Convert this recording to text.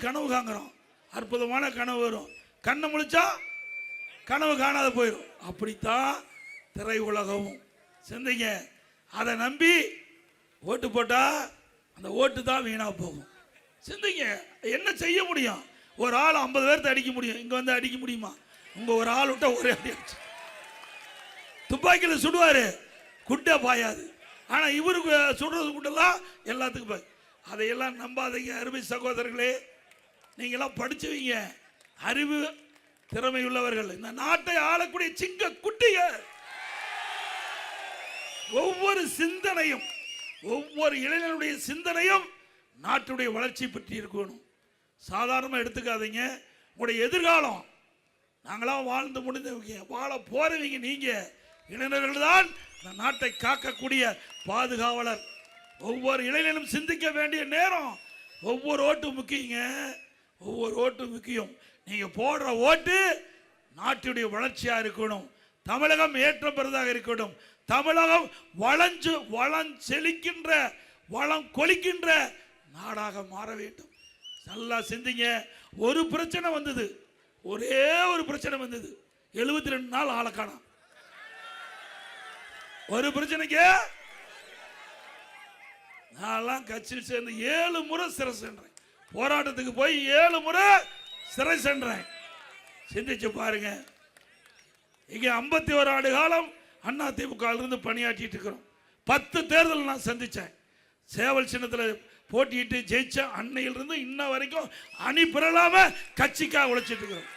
கனவு காங்குறோம், அற்புதமான கனவு வரும், கண்ணை முழிச்சா கனவு காணாத போயிடும். அப்படித்தான் திரை உலகமும். சிந்திங்க, அதை நம்பி ஓட்டு போட்டா அந்த ஓட்டு தான் வீணா போகும். சிந்திங்க, என்ன செய்ய முடியும்? ஒரு ஆள் 50 பேர்த்த அடிக்க முடியும், இங்க வந்து அடிக்க முடியுமா? உங்க ஒரு ஆள் விட்ட ஒரே அடி அடிச்சு துப்பாக்கியில் சுடுவாரு, குட்டை பாயாது. ஆனா இவருக்கு சுடுறது குட்டெல்லாம் எல்லாத்துக்கும் பாய். அதையெல்லாம் நம்பாதீங்க அருமை சகோதரர்களே. நீங்களாம் படிச்சுவீங்க, அறிவு திறமை உள்ளவர்கள், இந்த நாட்டை ஆளக்கூடிய சிங்க குட்டிக. ஒவ்வொரு சிந்தனையும், ஒவ்வொரு இளைஞனுடைய சிந்தனையும் நாட்டுடைய வளர்ச்சி பற்றி இருக்கணும். சாதாரணமாக எடுத்துக்காதீங்க. உங்களுடைய எதிர்காலம், நாங்களாம் வாழ்ந்து முடிந்தவங்க, வாழ போறவங்க நீங்க இளைஞர்கள் தான் இந்த நாட்டை காக்கக்கூடிய பாதுகாவலர். ஒவ்வொரு இளைஞனும் சிந்திக்க வேண்டிய நேரம். ஒவ்வொரு ஓட்டும் முக்கியங்க, ஒவ்வொரு ஓட்டும் முக்கியம். நீங்க போடுற ஓட்டு நாட்டுடைய வளர்ச்சியா இருக்கணும், தமிழகம் ஏற்றம் பெறதாக இருக்கணும், தமிழகம் செழிக்கின்ற வளம் கொளிக்கின்ற நாடாக மாற வேண்டும். நல்லா சிந்திங்க. ஒரு பிரச்சனை வந்தது, ஒரே ஒரு பிரச்சனை வந்தது, 72 நாள் ஆளை காணோம். ஒரு பிரச்சனைக்கு நான் கட்சியில் சேர்ந்து 7 முறை சிறை சென்றேன். போராட்டத்துக்கு போய் 7 முறை சிறை சென்றேன். சிந்திச்சு பாருங்க. இங்க 51 ஆண்டு காலம் அண்ணா திமுக இருந்து பணியாற்றிட்டு இருக்கிறோம். 10 தேர்தல் நான் சந்திச்சேன். சேவல் சின்னத்தில் போட்டிட்டு ஜெயிச்ச அன்னையிலிருந்து இன்ன வரைக்கும் அணி பெறலாம கட்சிக்காக உழைச்சிட்டு இருக்கிறோம்.